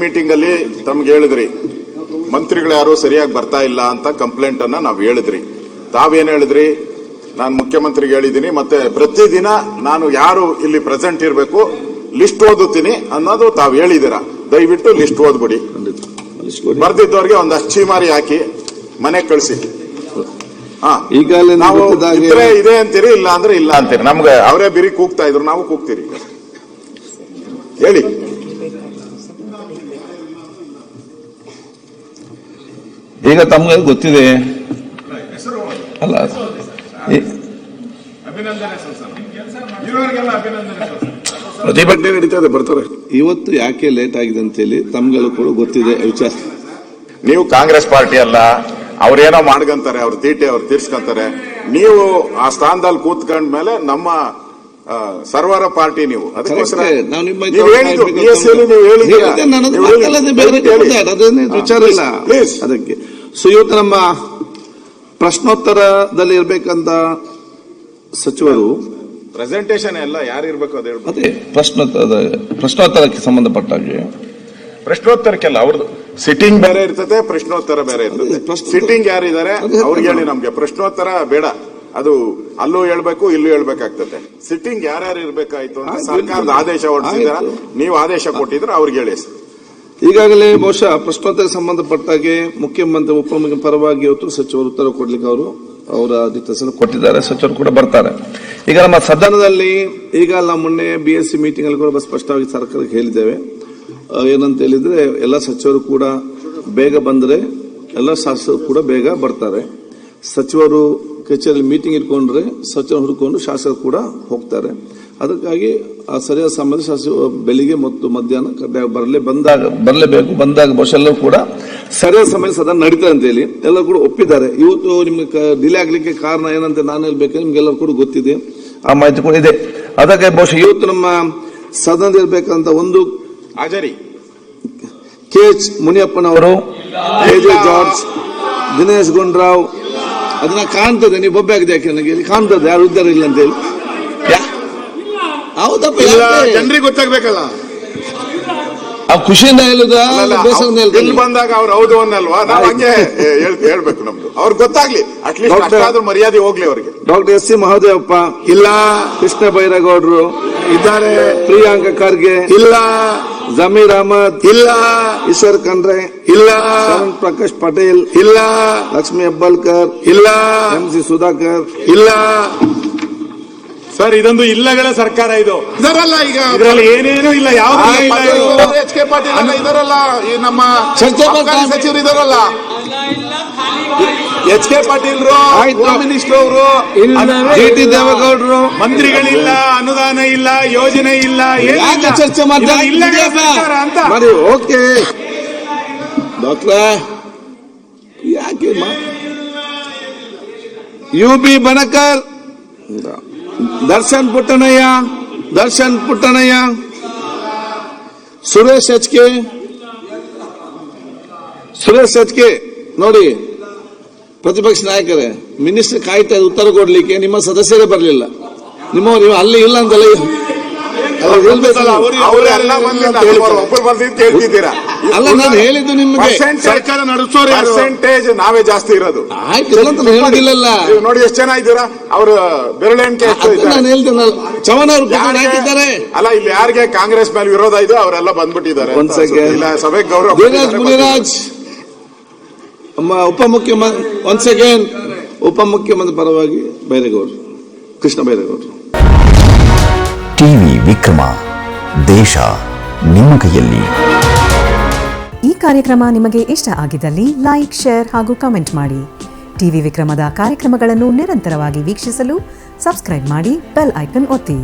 Meeting ಅಲ್ಲಿ ತಮ್ಗೆ ಹೇಳಿದ್ರಿ, ಮಂತ್ರಿಗಳು ಯಾರು ಸರಿಯಾಗಿ ಬರ್ತಾ ಇಲ್ಲ ಅಂತ ಕಂಪ್ಲೇಂಟ್ ಅನ್ನ ನಾವು ಹೇಳಿದ್ರಿ. ತಾವೇನ್ ಹೇಳಿದ್ರಿ? ನಾನು ಮುಖ್ಯಮಂತ್ರಿಗೆ ಹೇಳಿದ್ದೀನಿ, ಮತ್ತೆ ಪ್ರತಿದಿನ ನಾನು ಯಾರು ಇಲ್ಲಿ ಪ್ರೆಸೆಂಟ್ ಇರಬೇಕು ಲಿಸ್ಟ್ ಓದುತ್ತೀನಿ ಅನ್ನೋದು ತಾವು ಹೇಳಿದ್ದೀರಾ. ದಯವಿಟ್ಟು ಲಿಸ್ಟ್ ಓದ್ಬಿಡಿ. ಬರ್ದಿದ್ದವ್ರಿಗೆ ಒಂದು ಅಚ್ಚಿಮಾರಿ ಹಾಕಿ ಮನೆಗೆ ಕಳಿಸಿ. ನಾವು ಇದ್ರೆ ಇದೆ ಅಂತೀರಿ, ಇಲ್ಲ ಅಂದ್ರೆ ಇಲ್ಲ ಅಂತೀರಿ. ನಮ್ಗೆ ಅವರೇ ಬಿರಿ ಕೂಗ್ತಾ ಇದ್ರು, ನಾವು ಕೂಗ್ತೀರಿ. ಹೇಳಿ. ಈಗ ತಮ್ಗೆ ಗೊತ್ತಿದೆ ಅಲ್ಲ, ಪ್ರತಿಭಟನೆ ನಡೀತಾ ಇದೆ, ಬರ್ತಾರೆ. ಇವತ್ತು ಯಾಕೆ ಲೇಟ್ ಆಗಿದೆ ಅಂತೇಳಿ ತಮ್ಗೆಲ್ಲ ಕೂಡ ಗೊತ್ತಿದೆ ವಿಚಾರ. ನೀವು ಕಾಂಗ್ರೆಸ್ ಪಾರ್ಟಿ ಅಲ್ಲ, ಅವ್ರೇನೋ ಮಾಡ್ಕಂತಾರೆ, ಅವ್ರ ತೀಟೆ ಅವ್ರು ತೀರ್ಸ್ಕೊಂತಾರೆ. ನೀವು ಆ ಸ್ಥಾನದಲ್ಲಿ ಕೂತ್ಕೊಂಡ ಮೇಲೆ ನಮ್ಮ ಸರ್ವರ ಪಾರ್ಟಿ ನೀವು. ಅದಕ್ಕೋಸ್ಕರ ವಿಚಾರ ಇಲ್ಲ ಅದಕ್ಕೆ. ಸೊ ಇವತ್ತು ನಮ್ಮ ಪ್ರಶ್ನೋತ್ತರದಲ್ಲಿ ಇರ್ಬೇಕಂತ ಸಚಿವರು ಪ್ರೆಸೆಂಟೇಷನ್ ಎಲ್ಲ ಯಾರು ಇರ್ಬೇಕು ಅದು ಹೇಳ್ಬೇಕು. ಅದೇ ಪ್ರಶ್ನೋತ್ತರಕ್ಕೆ ಸಂಬಂಧಪಟ್ಟಾಗೆ ಪ್ರಶ್ನೋತ್ತರಕ್ಕೆಲ್ಲ ಅವ್ರದ್ದು ಸಿಟ್ಟಿಂಗ್ ಬೇರೆ ಇರ್ತದೆ, ಪ್ರಶ್ನೋತ್ತರ ಬೇರೆ ಇರ್ತದೆ. ಸಿಟ್ಟಿಂಗ್ ಯಾರಿದ್ದಾರೆ ಅವ್ರಿಗೆ ಹೇಳಿ, ನಮ್ಗೆ ಪ್ರಶ್ನೋತ್ತರ ಬೇಡ. ಅದು ಅಲ್ಲೂ ಹೇಳ್ಬೇಕು, ಇಲ್ಲೂ ಹೇಳ್ಬೇಕಾಗ್ತದೆ. ಸಿಟ್ಟಿಂಗ್ ಯಾರ್ಯಾರು ಇರ್ಬೇಕಾಯ್ತು ಅಂತ ಸರ್ಕಾರದ ಆದೇಶ ಹೊರಡಿಸಿದಾರ, ನೀವು ಆದೇಶ ಕೊಟ್ಟಿದ್ರೆ ಅವ್ರಿಗೆ ಹೇಳಿ. ಈಗಾಗಲೇ ಬಹುಶಃ ಪ್ರಶ್ನೋತ್ತರಕ್ಕೆ ಸಂಬಂಧಪಟ್ಟಾಗೆ ಮುಖ್ಯಮಂತ್ರಿ ಉಪಮುಖ್ಯಮಂತ್ರಿ ಪರವಾಗಿ ಇವತ್ತು ಸಚಿವರು ಉತ್ತರ ಕೊಡ್ಲಿಕ್ಕೆ ಅವರ ನಿರ್ದೇಶನ ಕೊಟ್ಟಿದ್ದಾರೆ. ಸಚಿವರು ಕೂಡ ಬರ್ತಾರೆ. ಈಗ ನಮ್ಮ ಸದನದಲ್ಲಿ ಈಗ ನಾವು ಮೊನ್ನೆ BSc ಮೀಟಿಂಗ್ ಅಲ್ಲಿ ಕೂಡ ಸ್ಪಷ್ಟವಾಗಿ ಸರ್ಕಾರಕ್ಕೆ ಹೇಳಿದ್ದೇವೆ. ಏನಂತ ಹೇಳಿದ್ರೆ ಎಲ್ಲ ಸಚಿವರು ಕೂಡ ಬೇಗ ಬಂದ್ರೆ ಎಲ್ಲ ಶಾಸಕರು ಕೂಡ ಬೇಗ ಬರ್ತಾರೆ. ಸಚಿವರು ಕಚೇರಿಯಲ್ಲಿ ಮೀಟಿಂಗ್ ಇಟ್ಕೊಂಡ್ರೆ ಸಚಿವರು ಹುಡುಕೊಂಡು ಶಾಸಕರು ಕೂಡ ಹೋಗ್ತಾರೆ. ಅದಕ್ಕಾಗಿ ಆ ಸರಿಯಾದ ಸಮಯದ ಶಾಸಕರು ಬೆಳಿಗ್ಗೆ ಮತ್ತು ಮಧ್ಯಾಹ್ನ ಬರಲೇಬೇಕು. ಬಂದಾಗ ಬಹುಶಃ ಎಲ್ಲರೂ ಕೂಡ ಸರಿಯಾದ ಸಮಯ ಸದನ ನಡೀತದೆ ಅಂತ ಹೇಳಿ ಎಲ್ಲರೂ ಕೂಡ ಒಪ್ಪಿದ್ದಾರೆ. ಇವತ್ತು ನಿಮ್ಗೆ ಡಿಲೇ ಆಗ್ಲಿಕ್ಕೆ ಕಾರಣ ಏನಂತ ನಾನು ಹೇಳ್ಬೇಕು, ನಿಮ್ಗೆಲ್ಲರೂ ಕೂಡ ಗೊತ್ತಿದೆ, ಆ ಮಾಹಿತಿ ಕೂಡ ಇದೆ. ಅದಕ್ಕೆ ಬಹುಶಃ ಇವತ್ತು ನಮ್ಮ ಸದನದಲ್ಲಿ ಇರಬೇಕಂತ ಒಂದು ಹಾಜರಿ KH ಮುನಿಯಪ್ಪನವರು, KJ George, Dinesh Gundu Rao, ಅದನ್ನ ಕಾಣ್ತದೆ. ನೀವು ಬೊಬ್ಬೆ ಆಗಿದೆ ಯಾಕೆ ನನಗೆ ಕಾಣ್ತದೆ, ಯಾರು ಉದ್ದಾರ ಇಲ್ಲ ಅಂತ ಹೇಳಿ. ಹೌದಪ್ಪ, ಜನರಿಗೆ ಗೊತ್ತಾಗ್ಬೇಕಲ್ಲ. ಖುಷಿಯಿಂದ ಹೇಳುದ ಇಲ್ಲಿ ಬಂದಾಗ ಅವ್ರು ಹೌದು ಅನ್ನಲ್ವಾ, ನಾವು ಹಂಗೆ ಹೇಳ್ಬೇಕು. ನಮ್ದು ಅವ್ರಿಗೆ ಗೊತ್ತಾಗ್ಲಿ, ಅಟ್ಲೀಸ್ಟ್ ಮರ್ಯಾದೆ ಹೋಗ್ಲಿ ಅವ್ರಿಗೆ. ಡಾಕ್ಟರ್ SC ಮಹದೇವಪ್ಪ ಇಲ್ಲ, ಕೃಷ್ಣ ಬೈರೇಗೌಡರು ಇದ್ದಾರೆ, ಪ್ರಿಯಾಂಕ ಖರ್ಗೆ ಇಲ್ಲ, ಜಮೀರ್ ಅಹಮದ್ ಇಲ್ಲ, ಈಶ್ವರ್ ಖಂಡ್ರೆ ಇಲ್ಲ, ಶರಣ್ ಪ್ರಕಾಶ್ ಪಟೇಲ್ ಇಲ್ಲ, ಲಕ್ಷ್ಮಿ ಹೆಬ್ಬಾಳ್ಕರ್ ಇಲ್ಲ, MC ಸುಧಾಕರ್ ಇಲ್ಲ. ಸರ್, ಇದೊಂದು ಇಲ್ಲಗಳ ಸರ್ಕಾರ ಇದು. ಇದರಲ್ಲ, ಈಗ ಇದರಲ್ಲಿ ಏನೇನು ಇಲ್ಲ, ಯಾವ್ದು HK ಪಾಟೀಲ್ ಇದರಲ್ಲ, ಈ ನಮ್ಮ ಸಚಿವರು ಇದರಲ್ಲ, HK ಪಾಟೀಲ್ರು, ಮಿನಿಸ್ಟರ್ ಅವರು, GT ದೇವೇಗೌಡರು, ಮಂತ್ರಿಗಳಿಲ್ಲ, ಅನುದಾನ ಇಲ್ಲ, ಯೋಜನೆ ಇಲ್ಲ, ಚರ್ಚೆ ಅಂತ. ಓಕೆ ಡಾಕ್ಟ್ರ, ಯಾಕೆ UB ಬಣಕರ್, ದರ್ಶನ್ ಪುಟ್ಟಣಯ್ಯ, ಸುರೇಶ್ HK ನೋಡಿ, ಪ್ರತಿಪಕ್ಷ ನಾಯಕರೇ, ಮಿನಿಸ್ಟರ್ ಕಾಯ್ತಾ ಉತ್ತರ ಕೊಡ್ಲಿಕ್ಕೆ ನಿಮ್ಮ ಸದಸ್ಯರೇ ಬರಲಿಲ್ಲ. ನೀವು ಅಲ್ಲಿ ಇಲ್ಲ ಅಂತಲ್ಲ, ಅಲ್ಲ ನಾನು ಹೇಳಿದ್ದು ನಿಮ್ಗೆ ಸರ್ಕಾರ ನಡೆಸೋರು ಪರ್ಸೆಂಟೇಜ್ ನಾವೇ ಜಾಸ್ತಿ ಇರೋದು. ಆಯ್ತು ಹೇಳೋದಿಲ್ಲ, ನೋಡಿ ಎಷ್ಟು ಜನ ಇದ್ದೀರಾ, ಅವರು ಬೆರಳೆಣಿಕೆ ನಾನು ಹೇಳ್ತೇನಲ್ಲ. ಚವನ್ ಅವರು ಹಾಕಿದ್ದಾರೆ ಅಲ್ಲ, ಇಲ್ಲಿ ಯಾರಿಗೆ ಕಾಂಗ್ರೆಸ್ ಮೇಲೆ ವಿರೋಧ ಇದೆ ಅವರೆಲ್ಲ ಬಂದ್ಬಿಟ್ಟಿದ್ದಾರೆ. ಸಭೆಗೆ ಗೌರವ. ಮುನಿರಾಜ್ ಉಪಮುಖ್ಯಮಂತ್ರಿ, ಒನ್ಸ್ ಅಗೇನ್ ಉಪಮುಖ್ಯಮಂತ್ರಿ ಪರವಾಗಿ ಬೈರೇಗೌಡರು, ಕೃಷ್ಣ ಬೈರೇಗೌಡರು. ಟಿವಿ ವಿಕ್ರಮ, ದೇಶ ನಿಮ್ಮ ಕೈಯಲ್ಲಿ. ಈ ಕಾರ್ಯಕ್ರಮ ನಿಮಗೆ ಇಷ್ಟ ಆಗಿದ್ದಲ್ಲಿ ಲೈಕ್, ಶೇರ್ ಹಾಗೂ ಕಮೆಂಟ್ ಮಾಡಿ. ಟಿವಿ ವಿಕ್ರಮದ ಕಾರ್ಯಕ್ರಮಗಳನ್ನು ನಿರಂತರವಾಗಿ ವೀಕ್ಷಿಸಲು ಸಬ್ಸ್ಕ್ರೈಬ್ ಮಾಡಿ, ಬೆಲ್ ಐಕನ್ ಒತ್ತಿ.